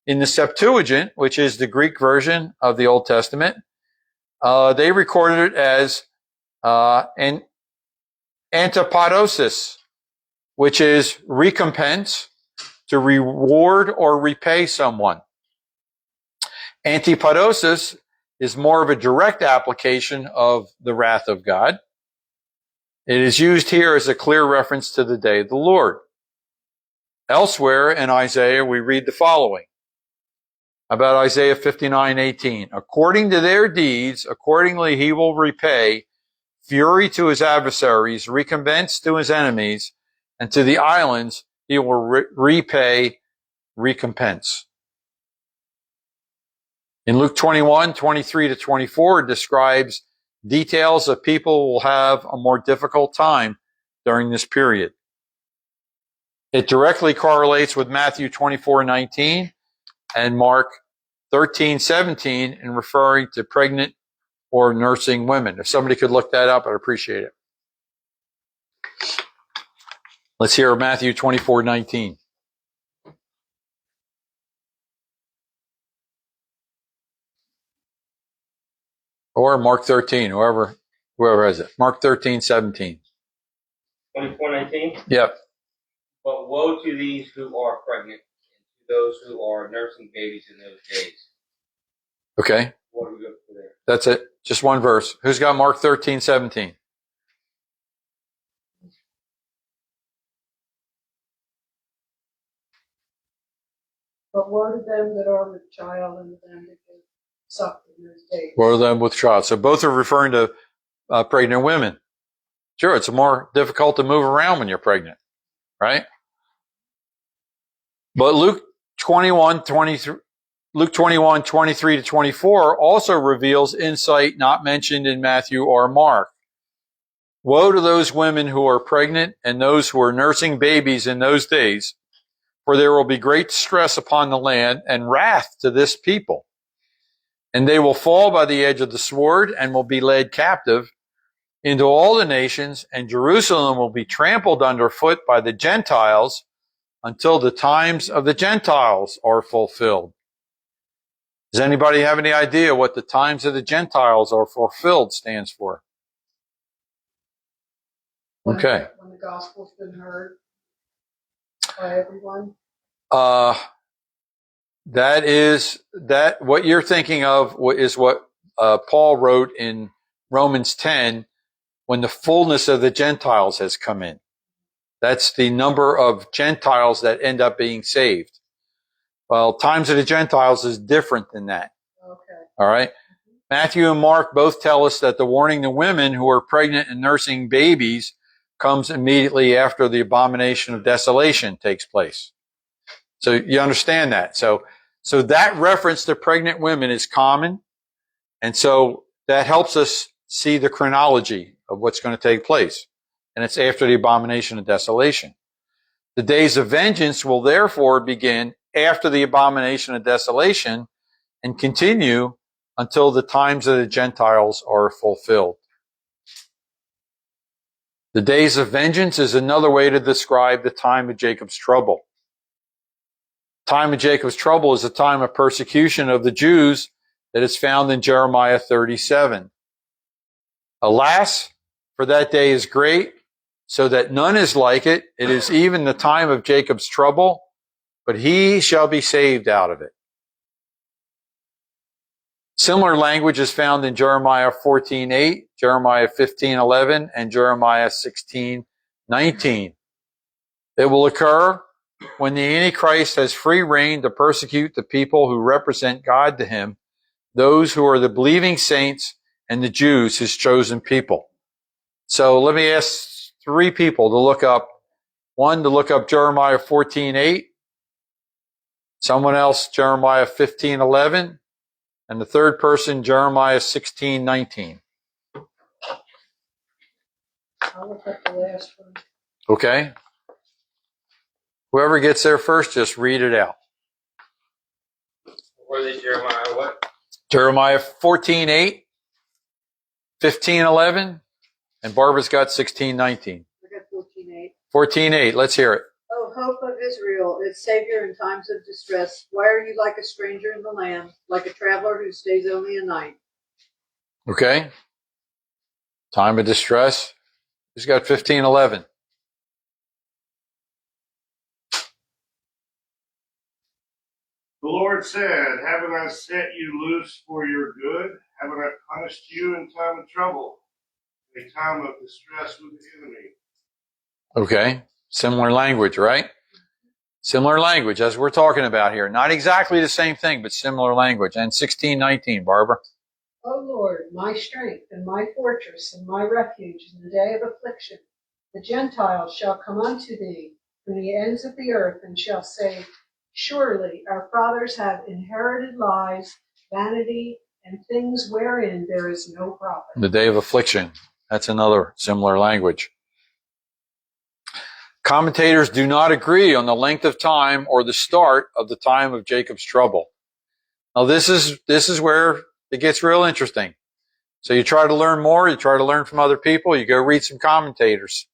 [SPEAKER 1] in the Septuagint, which is the Greek version of the Old Testament, they recorded it as an antipodosis, which is recompense, to reward or repay someone. Antipodosis is more of a direct application of the wrath of God. It is used here as a clear reference to the day of the Lord. Elsewhere in Isaiah, we read the following about Isaiah 59:18. According to their deeds, accordingly he will repay fury to his adversaries, recompense to his enemies, and to the islands he will repay recompense. In Luke 21, 23 to 24, it describes details of people who will have a more difficult time during this period. It directly correlates with Matthew 24, 19 and Mark 13, 17 in referring to pregnant or nursing women. If somebody could look that up, I'd appreciate it. Let's hear Matthew 24, 19. Or Mark 13, whoever has it. Mark 13, 17.
[SPEAKER 5] 24:19.
[SPEAKER 1] Yep.
[SPEAKER 5] But woe to these who are pregnant, and to those who are nursing babies in those days.
[SPEAKER 1] Okay.
[SPEAKER 5] What do we go for there?
[SPEAKER 1] That's it. Just one verse. Who's got Mark 13, 17?
[SPEAKER 3] But woe to them that are with child and to them that give suck in those days.
[SPEAKER 1] Woe to them with child. So both are referring to pregnant women. Sure, it's more difficult to move around when you're pregnant, right? But Luke 21, 23 to 24 also reveals insight not mentioned in Matthew or Mark. Woe to those women who are pregnant and those who are nursing babies in those days, for there will be great stress upon the land and wrath to this people. And they will fall by the edge of the sword and will be led captive into all the nations, and Jerusalem will be trampled underfoot by the Gentiles until the times of the Gentiles are fulfilled. Does anybody have any idea what the times of the Gentiles are fulfilled stands for? Okay.
[SPEAKER 3] When the gospel's been heard by everyone.
[SPEAKER 1] That what you're thinking of is what Paul wrote in Romans 10, when the fullness of the Gentiles has come in. That's the number of Gentiles that end up being saved. Well, times of the Gentiles is different than that.
[SPEAKER 3] Okay.
[SPEAKER 1] All right. Matthew and Mark both tell us that the warning to women who are pregnant and nursing babies comes immediately after the abomination of desolation takes place. So you understand that. So that reference to pregnant women is common. And so that helps us see the chronology of what's going to take place. And it's after the abomination of desolation. The days of vengeance will therefore begin after the abomination of desolation and continue until the times of the Gentiles are fulfilled. The days of vengeance is another way to describe the time of Jacob's trouble. Time of Jacob's trouble is a time of persecution of the Jews that is found in Jeremiah 37. Alas, for that day is great, so that none is like it. It is even the time of Jacob's trouble, but he shall be saved out of it. Similar language is found in Jeremiah 14:8, Jeremiah 15:11, and Jeremiah 16:19. It will occur when the Antichrist has free reign to persecute the people who represent God to him, those who are the believing saints and the Jews, his chosen people. So let me ask three people to look up. One, to look up Jeremiah 14:8. Someone else, Jeremiah 15:11. And the third person, Jeremiah 16:19.
[SPEAKER 3] I'll look up the last one.
[SPEAKER 1] Okay. Whoever gets there first, just read it out.
[SPEAKER 5] Where is Jeremiah? What?
[SPEAKER 1] Jeremiah 14:8, 15:11, and Barbara's got 16:19.
[SPEAKER 3] I got 14:8.
[SPEAKER 1] 14:8. Let's hear it.
[SPEAKER 3] O hope of Israel, its Savior in times of distress, why are you like a stranger in the land, like a traveler who stays only a night?
[SPEAKER 1] Okay. Time of distress. Who's got 15:11?
[SPEAKER 4] The Lord said, haven't I set you loose for your good? Haven't I punished you in time of trouble, in a time of distress with the enemy?
[SPEAKER 1] Okay. Similar language, right? Similar language as we're talking about here. Not exactly the same thing, but similar language. And 16:19, Barbara.
[SPEAKER 3] O Lord, my strength and my fortress and my refuge in the day of affliction, the Gentiles shall come unto thee from the ends of the earth and shall say, surely our fathers have inherited lies, vanity, and things wherein there is no profit.
[SPEAKER 1] The day of affliction. That's another similar language. Commentators do not agree on the length of time or the start of the time of Jacob's trouble. Now this is where it gets real interesting. So you try to learn more, you try to learn from other people, you go read some commentators,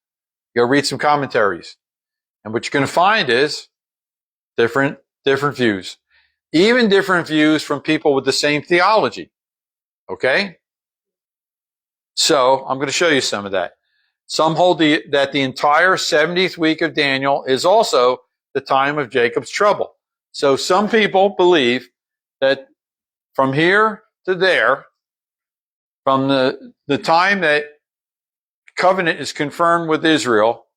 [SPEAKER 1] you go read some commentaries. And what you're going to find is different views. Even different views from people with the same theology. Okay? So I'm going to show you some of that. Some hold that the entire 70th week of Daniel is also the time of Jacob's trouble. So some people believe that from here to there, from the time that covenant is confirmed with Israel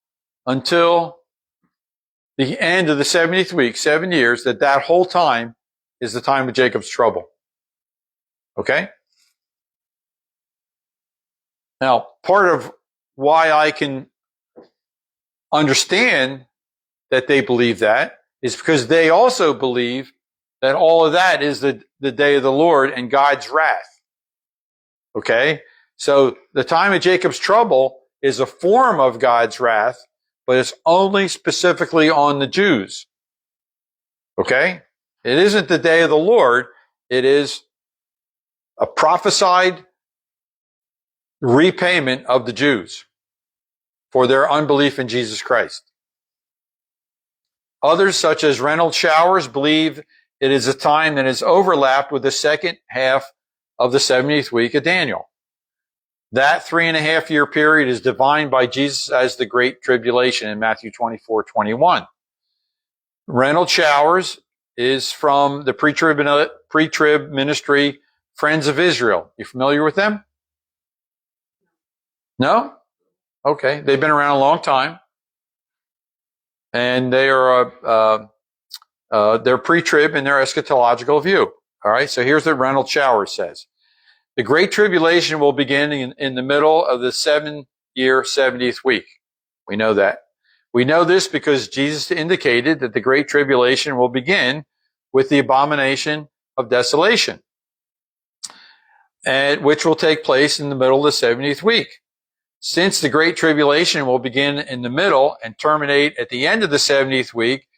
[SPEAKER 1] until the end of the 70th week, 7 years, that whole time is the time of Jacob's trouble. Okay? Now, part of why I can understand that they believe that is because they also believe that all of that is the day of the Lord and God's wrath. Okay? So the time of Jacob's trouble is a form of God's wrath, but it's only specifically on the Jews. Okay? It isn't the day of the Lord. It is a prophesied repayment of the Jews for their unbelief in Jesus Christ. Others, such as Reynolds Showers, believe it is a time that is overlapped with the second half of the 70th week of Daniel. That 3.5 year period is defined by Jesus as the Great Tribulation in Matthew 24:21. Reynolds Showers is from the pre-trib ministry Friends of Israel. You familiar with them? No? Okay. They've been around a long time. And they are they're pre-trib in their eschatological view. All right. So here's what Reynolds Showers says. The Great Tribulation will begin in the middle of the 7-year 70th week. We know that. We know this because Jesus indicated that the Great Tribulation will begin with the abomination of desolation, and which will take place in the middle of the 70th week. Since the Great Tribulation will begin in the middle and terminate at the end of the 70th week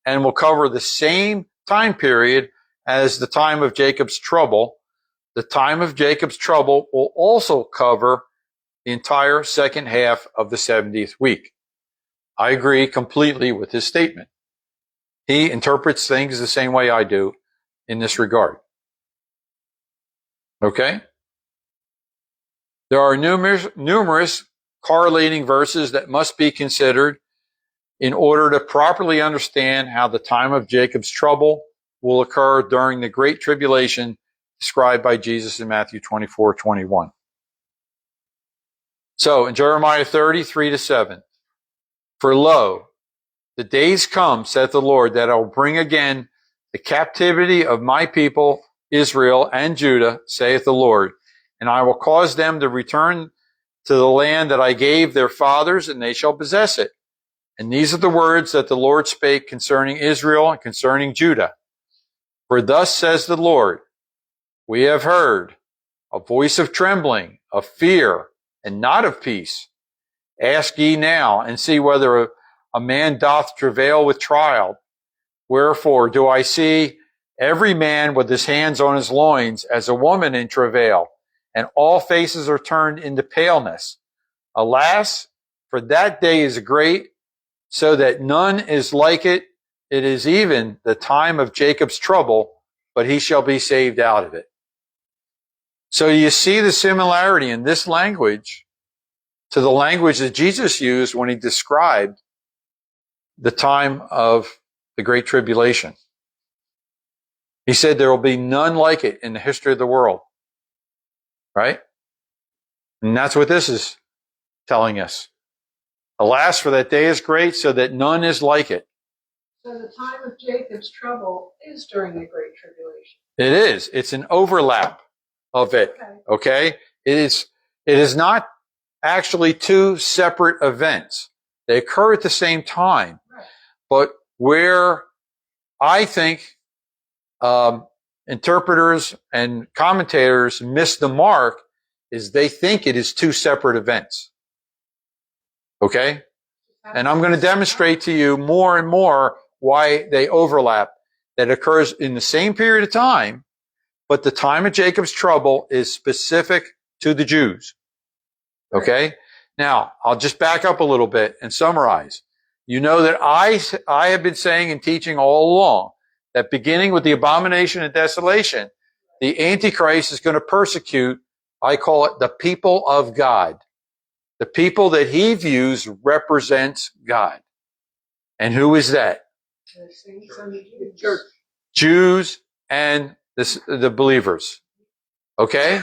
[SPEAKER 1] and will cover the same time period as the time of Jacob's trouble, the time of Jacob's trouble will also cover the entire second half of the 70th week. I agree completely with his statement. He interprets things the same way I do in this regard. Okay? There are numerous correlating verses that must be considered in order to properly understand how the time of Jacob's trouble will occur during the Great Tribulation described by Jesus in Matthew 24:21. So in Jeremiah 30:3-7, for lo, the days come, saith the Lord, that I will bring again the captivity of my people Israel and Judah, saith the Lord, and I will cause them to return to the land that I gave their fathers, and they shall possess it. And these are the words that the Lord spake concerning Israel and concerning Judah. For thus says the Lord, we have heard a voice of trembling, of fear, and not of peace. Ask ye now, and see whether a man doth travail with child. Wherefore do I see every man with his hands on his loins as a woman in travail, and all faces are turned into paleness. Alas, for that day is great, so that none is like it. It is even the time of Jacob's trouble, but he shall be saved out of it. So you see the similarity in this language to the language that Jesus used when he described the time of the Great Tribulation. He said there will be none like it in the history of the world. Right? And that's what this is telling us. Alas, for that day is great, so that none is like it.
[SPEAKER 3] So the time of Jacob's trouble is during the Great Tribulation.
[SPEAKER 1] It is. It's an overlap of it. Okay? It is not actually two separate events. They occur at the same time.
[SPEAKER 3] Right.
[SPEAKER 1] But where I think interpreters and commentators miss the mark is they think it is two separate events. Okay? And I'm going to demonstrate to you more and more why they overlap. That occurs in the same period of time, but the time of Jacob's trouble is specific to the Jews. Okay? Now, I'll just back up a little bit and summarize. You know that I have been saying and teaching all along that beginning with the abomination and desolation, the Antichrist is going to persecute, I call it the people of God. The people that he views represents God. And who is that?
[SPEAKER 3] The saints and the Jews.
[SPEAKER 7] Church.
[SPEAKER 1] Jews and the believers. Okay?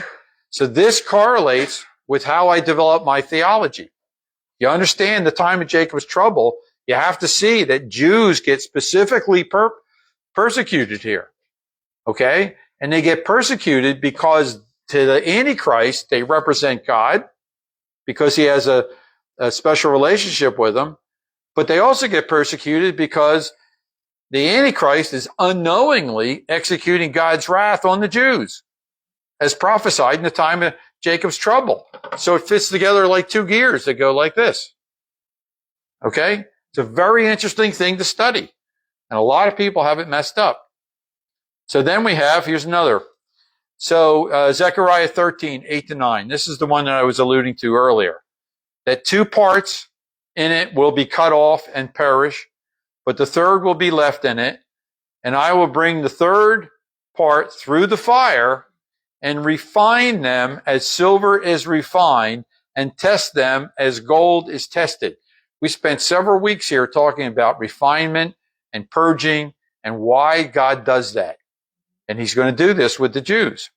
[SPEAKER 1] So this correlates with how I develop my theology. You understand the time of Jacob's trouble, you have to see that Jews get specifically persecuted here. Okay? And they get persecuted because to the Antichrist, they represent God because he has a special relationship with them. But they also get persecuted because the Antichrist is unknowingly executing God's wrath on the Jews, as prophesied in the time of Jacob's trouble. So it fits together like two gears that go like this. Okay? It's a very interesting thing to study. And a lot of people have it messed up. So then we have, here's another. So Zechariah 13, 8-9. This is the one that I was alluding to earlier. That two parts in it will be cut off and perish, but the third will be left in it. And I will bring the third part through the fire and refine them as silver is refined and test them as gold is tested. We spent several weeks here talking about refinement and purging and why God does that. And he's going to do this with the Jews.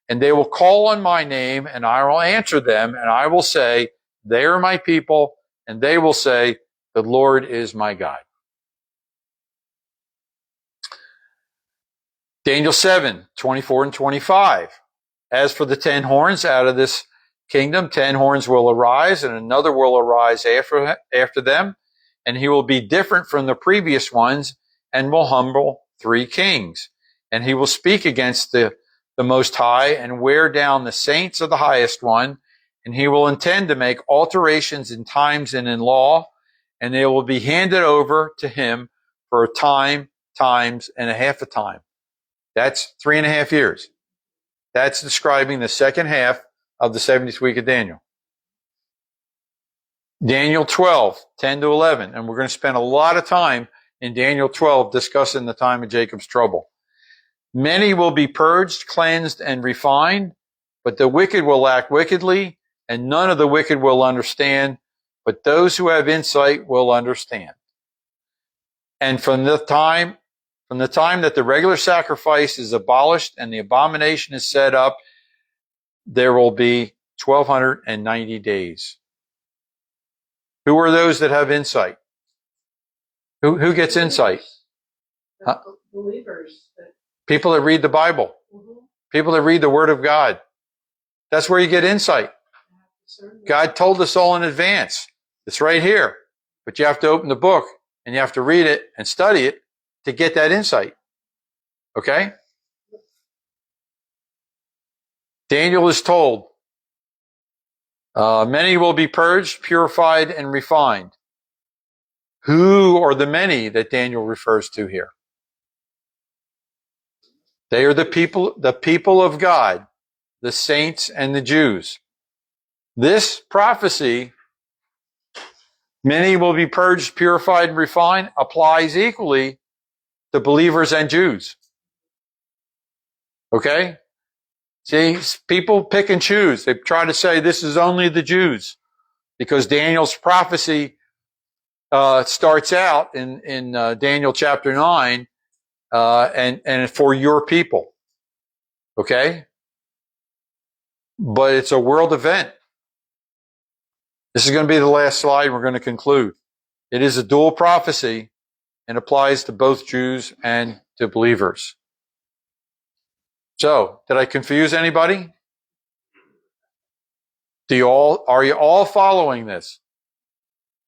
[SPEAKER 1] And they will call on my name and I will answer them and I will say, they are my people, and they will say, the Lord is my God. Daniel 7, 24 and 25. As for the 10 horns out of this kingdom, 10 horns will arise, and another will arise after them, and he will be different from the previous ones, and will humble 3 kings. And he will speak against the Most High, and wear down the saints of the Highest One, and he will intend to make alterations in times and in law, and they will be handed over to him for a time, times, and a half a time. That's 3.5 years. That's describing the second half of the 70th week of Daniel. Daniel 12, 10-11. And we're going to spend a lot of time in Daniel 12 discussing the time of Jacob's trouble. Many will be purged, cleansed, and refined, but the wicked will act wickedly, and none of the wicked will understand, but those who have insight will understand. And from the time that the regular sacrifice is abolished and the abomination is set up, there will be 1,290 days. Who are those that have insight? Who gets insight?
[SPEAKER 3] The believers.
[SPEAKER 1] People that read the Bible.
[SPEAKER 3] Mm-hmm.
[SPEAKER 1] People that read the Word of God. That's where you get insight. God told us all in advance. It's right here. But you have to open the book and you have to read it and study it to get that insight. Okay? Daniel is told, many will be purged, purified, and refined. Who are the many that Daniel refers to here? They are the people of God, the saints and the Jews. This prophecy, many will be purged, purified, and refined, applies equally to believers and Jews. Okay? See, people pick and choose. They try to say this is only the Jews because Daniel's prophecy starts out in Daniel chapter 9 and for your people. Okay? But it's a world event. This is going to be the last slide. We're going to conclude. It is a dual prophecy and applies to both Jews and to believers. So, did I confuse anybody? Are you all following this?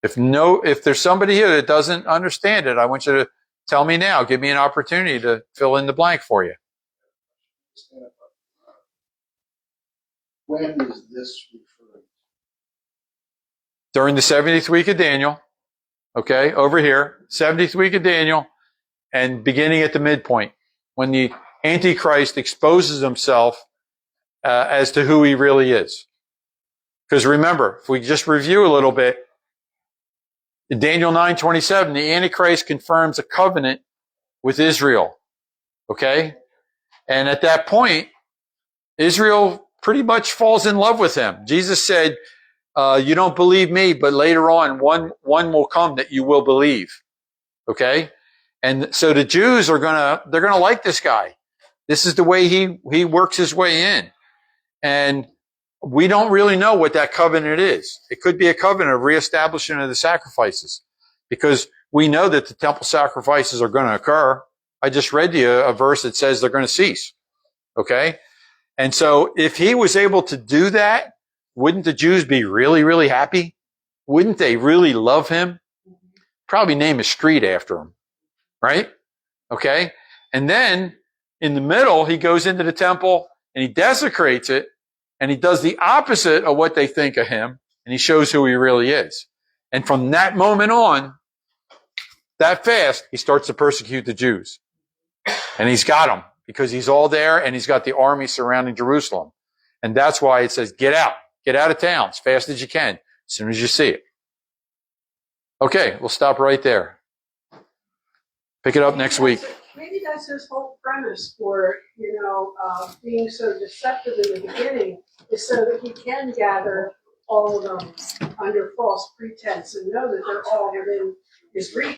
[SPEAKER 1] If there's somebody here that doesn't understand it, I want you to tell me now. Give me an opportunity to fill in the blank for you.
[SPEAKER 7] understand it, but when is this referring?
[SPEAKER 1] During the 70th week of Daniel, okay, over here, 70th week of Daniel, and beginning at the midpoint, when the Antichrist exposes himself as to who he really is. Because remember, if we just review a little bit, in Daniel 9:27, the Antichrist confirms a covenant with Israel. Okay? And at that point, Israel pretty much falls in love with him. Jesus said, you don't believe me, but later on, one will come that you will believe. Okay? And so the Jews they're gonna like this guy. This is the way he works his way in. And we don't really know what that covenant is. It could be a covenant of reestablishment of the sacrifices, because we know that the temple sacrifices are going to occur. I just read to you a verse that says they're going to cease. Okay? And so if he was able to do that, wouldn't the Jews be really, really happy? Wouldn't they really love him? Probably name a street after him. Right? Okay? And then in the middle, he goes into the temple and he desecrates it. And he does the opposite of what they think of him, and he shows who he really is. And from that moment on, that fast, he starts to persecute the Jews. And he's got them, because he's all there, and he's got the army surrounding Jerusalem. And that's why it says, get out of town as fast as you can, as soon as you see it. Okay, we'll stop right there. Pick it up next week.
[SPEAKER 3] Maybe that's his whole premise for, being so deceptive in the beginning, is so that he can gather all of them under false pretense and know that they're all within his reach.